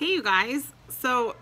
Hey you guys, so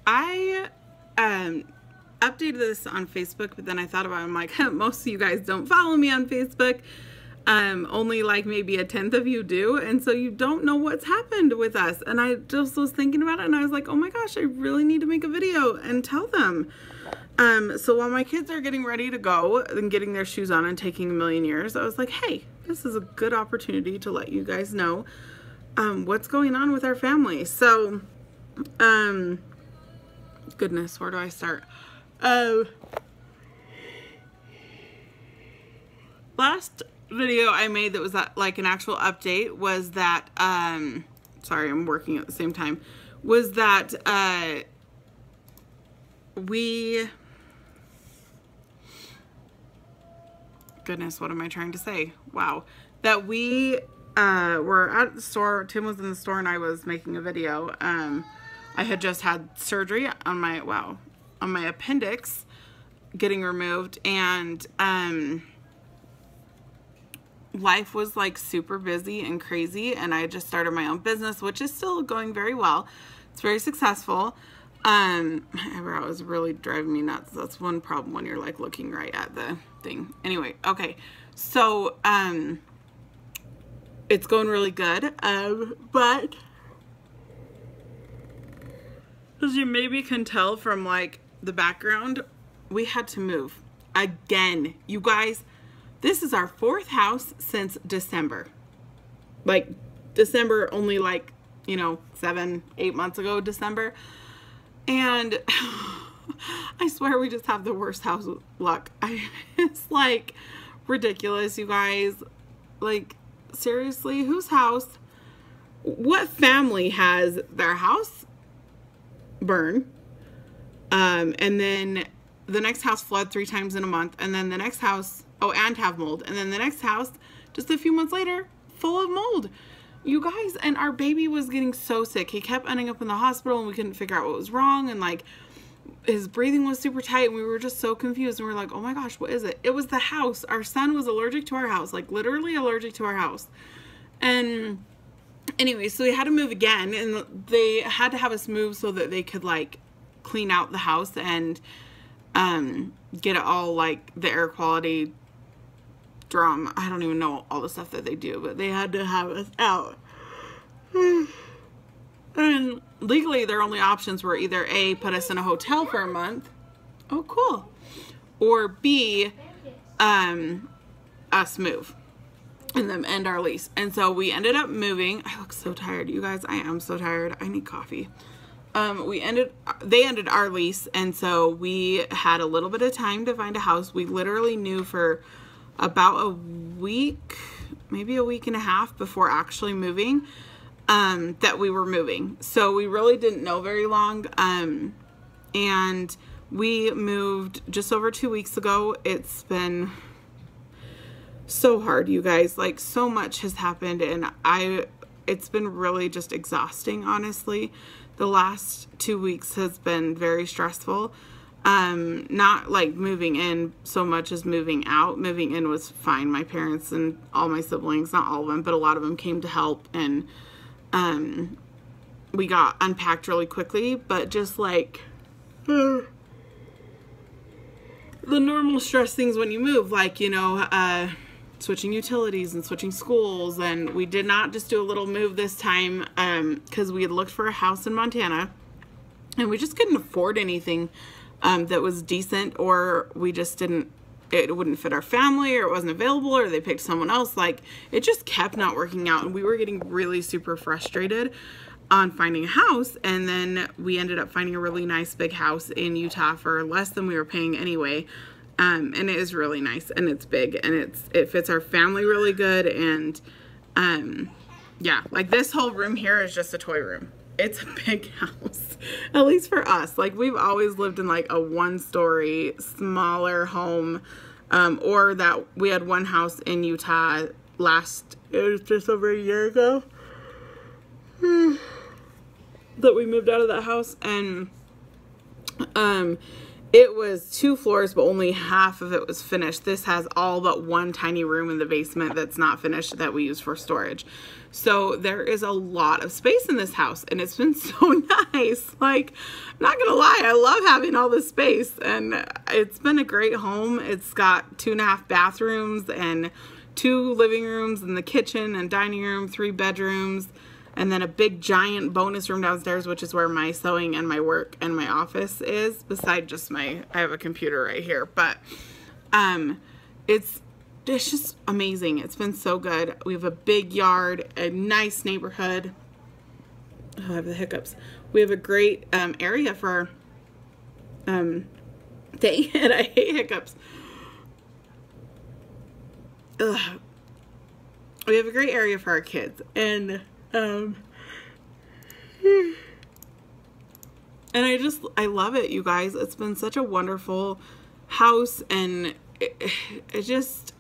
I updated this on Facebook, but then I thought about it, I'm like, most of you guys don't follow me on Facebook. Only like maybe a tenth of you do, and so you don't know what's happened with us. And I just was thinking about it, and I was like, oh my gosh, I really need to make a video and tell them. So while my kids are getting ready to go and getting their shoes on and taking a million years, I was like, hey, this is a good opportunity to let you guys know what's going on with our family. So, goodness, where do I start? Last video I made that was like an actual update was that, sorry, I'm working at the same time, was that, goodness, what am I trying to say? Wow. That we were at the store. Tim was in the store and I was making a video. I had just had surgery on my, on my appendix getting removed, and life was like super busy and crazy, and I just started my own business, which is still going very well. It's very successful. My eyebrow is really driving me nuts. That's one problem when you're like looking right at the thing. Anyway, okay. So, it's going really good. But as you maybe can tell from like the background, we had to move again. You guys, this is our fourth house since December. Like December, only like, 7-8 months ago, December. And I swear we just have the worst house luck. It's like ridiculous, you guys. Like, seriously, whose house? What family has their house burn? And then the next house flood 3 times in a month. And then the next house, and have mold. And then the next house, just a few months later, full of mold. You guys, and our baby was getting so sick. He kept ending up in the hospital and we couldn't figure out what was wrong. And like, his breathing was super tight and we were just so confused. And we were like, oh my gosh, what is it? It was the house. Our son was allergic to our house, like literally allergic to our house. And anyway, so we had to move again, and they had to have us move so that they could like clean out the house and get it all like the air quality drum. I don't even know all the stuff that they do, but they had to have us out. And legally their only options were either A, put us in a hotel for a month. Oh, cool. Or B, us move and then end our lease. And so we ended up moving. I look so tired, you guys. I am so tired. I need coffee. They ended our lease, and so we had a little bit of time to find a house. We literally knew for about a week, maybe a week and a half before actually moving, that we were moving. So we really didn't know very long. And we moved just over 2 weeks ago. It's been so hard, you guys. Like, so much has happened, and it's been really just exhausting, honestly. The last 2 weeks has been very stressful. Not like moving in so much as moving out. Moving in was fine. My parents and all my siblings, not all of them, but a lot of them came to help, and we got unpacked really quickly. But just like the normal stress things when you move, like, switching utilities and switching schools. And we did not just do a little move this time, because we had looked for a house in Montana and we just couldn't afford anything that was decent, or we just didn't, it wouldn't fit our family, or it wasn't available, or they picked someone else. Like, it just kept not working out, and we were getting really super frustrated on finding a house. And then we ended up finding a really nice big house in Utah for less than we were paying anyway. And it is really nice, and it's big, and it fits our family really good. And yeah, like this whole room here is just a toy room. It's a big house, at least for us. Like, we've always lived in like a 1-story smaller home, or that we had one house in Utah it was just over a year ago that we moved out of that house. And it was 2 floors, but only half of it was finished. This has all but one tiny room in the basement that's not finished that we use for storage. So there is a lot of space in this house, and it's been so nice. Like, I'm not gonna lie, I love having all this space, and it's been a great home. It's got 2.5 bathrooms and 2 living rooms and the kitchen and dining room, 3 bedrooms, and then a big giant bonus room downstairs, which is where my sewing and my work and my office is, beside just I have a computer right here. But it's just amazing. It's been so good. We have a big yard, a nice neighborhood. Oh, I have the hiccups. We have a great area for dang it, I hate hiccups. Ugh. We have a great area for our kids, and I love it, you guys. It's been such a wonderful house, and it's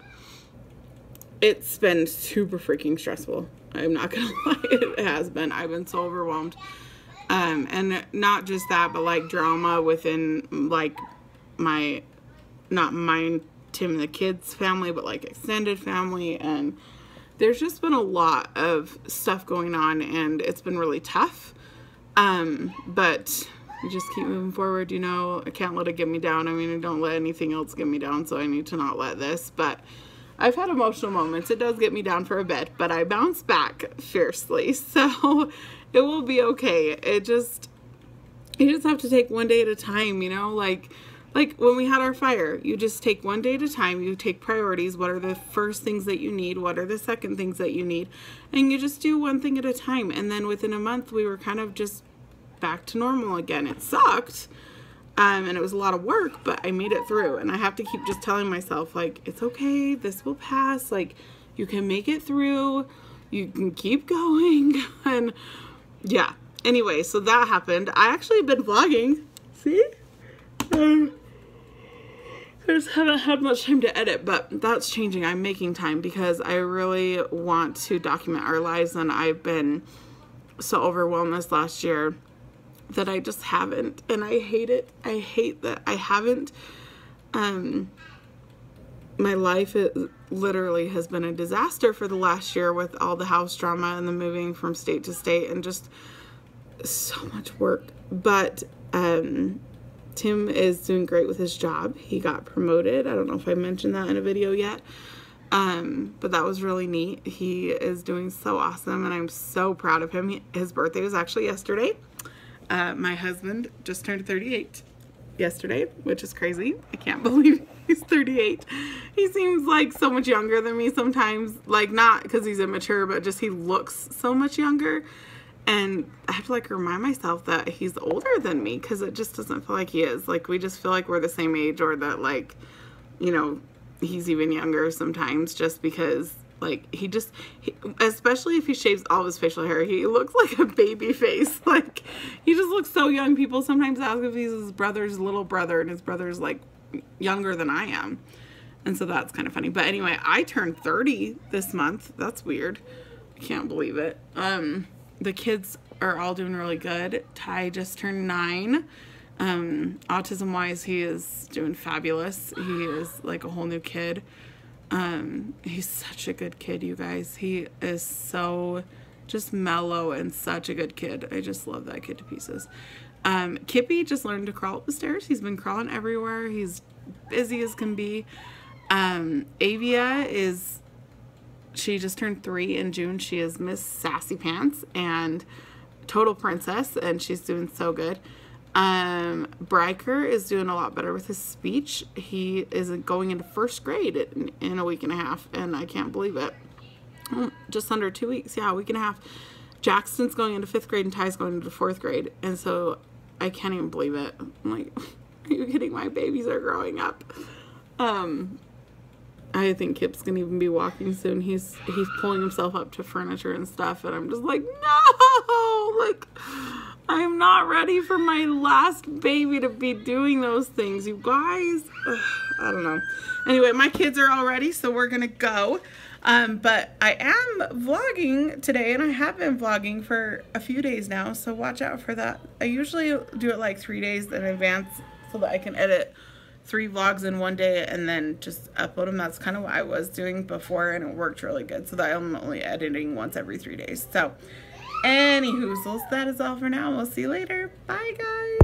been super freaking stressful. I'm not gonna lie, it has been. I've been so overwhelmed. And not just that, but like drama within like not mine, Tim and the kids' family, but like extended family, and there's just been a lot of stuff going on, and it's been really tough. But we just keep moving forward, you know. I can't let it get me down. I mean, I don't let anything else get me down, so I need to not let this. But I've had emotional moments. It does get me down for a bit, but I bounce back fiercely. So it will be okay. You just have to take one day at a time, you know, like when we had our fire, you just take one day at a time. You take priorities. What are the first things that you need? What are the second things that you need? And you just do one thing at a time. And then within a month, we were kind of just back to normal again. It sucked. And it was a lot of work, but I made it through. And I have to keep just telling myself, like, it's okay. This will pass. Like, you can make it through. You can keep going. And yeah. Anyway, so that happened. I actually have been vlogging. See? I just haven't had much time to edit, but that's changing. I'm making time because I really want to document our lives, and I've been so overwhelmed this last year that I just haven't, and I hate it. I hate that I haven't. My life literally has been a disaster for the last year with all the house drama and the moving from state to state and just so much work. But Tim is doing great with his job. He got promoted. I don't know if I mentioned that in a video yet. But that was really neat. He is doing so awesome, and I'm so proud of him. His birthday was actually yesterday. My husband just turned 38 yesterday, which is crazy. I can't believe he's 38. He seems like so much younger than me sometimes. Like, not because he's immature, but just he looks so much younger. And I have to like remind myself that he's older than me, because it just doesn't feel like he is. Like, we just feel like we're the same age, or that, like, you know, he's even younger sometimes, just because like he especially if he shaves all of his facial hair, he looks like a baby face. Like, he just looks so young. People sometimes ask if he's his brother's little brother, and his brother's like younger than I am. And so that's kind of funny. But anyway, I turned 30 this month. That's weird. I can't believe it. The kids are all doing really good. Ty just turned 9. Autism wise, he is doing fabulous. He is like a whole new kid. He's such a good kid, you guys. He is so just mellow and such a good kid. I just love that kid to pieces. Kippy just learned to crawl up the stairs. He's been crawling everywhere. He's busy as can be. Avia she just turned 3 in June. She is Miss Sassy Pants and total princess, and she's doing so good. Bryker is doing a lot better with his speech. He is going into 1st grade in a week and a half, and I can't believe it. Just under 2 weeks. Yeah, a week and a half. Jackson's going into 5th grade, and Ty's going into 4th grade, and so I can't even believe it. I'm like, are you kidding? My babies are growing up. I think Kip's gonna even be walking soon. He's pulling himself up to furniture and stuff, and I'm just like, no, like, I'm not ready for my last baby to be doing those things, you guys. Ugh, I don't know. Anyway, my kids are all ready, so we're gonna go. But I am vlogging today, and I have been vlogging for a few days now, so watch out for that. I usually do it like 3 days in advance so that I can edit 3 vlogs in one day and then just upload them. That's kind of what I was doing before, and it worked really good, so that I'm only editing once every 3 days. So anywho, so that is all for now. We'll see you later. Bye guys.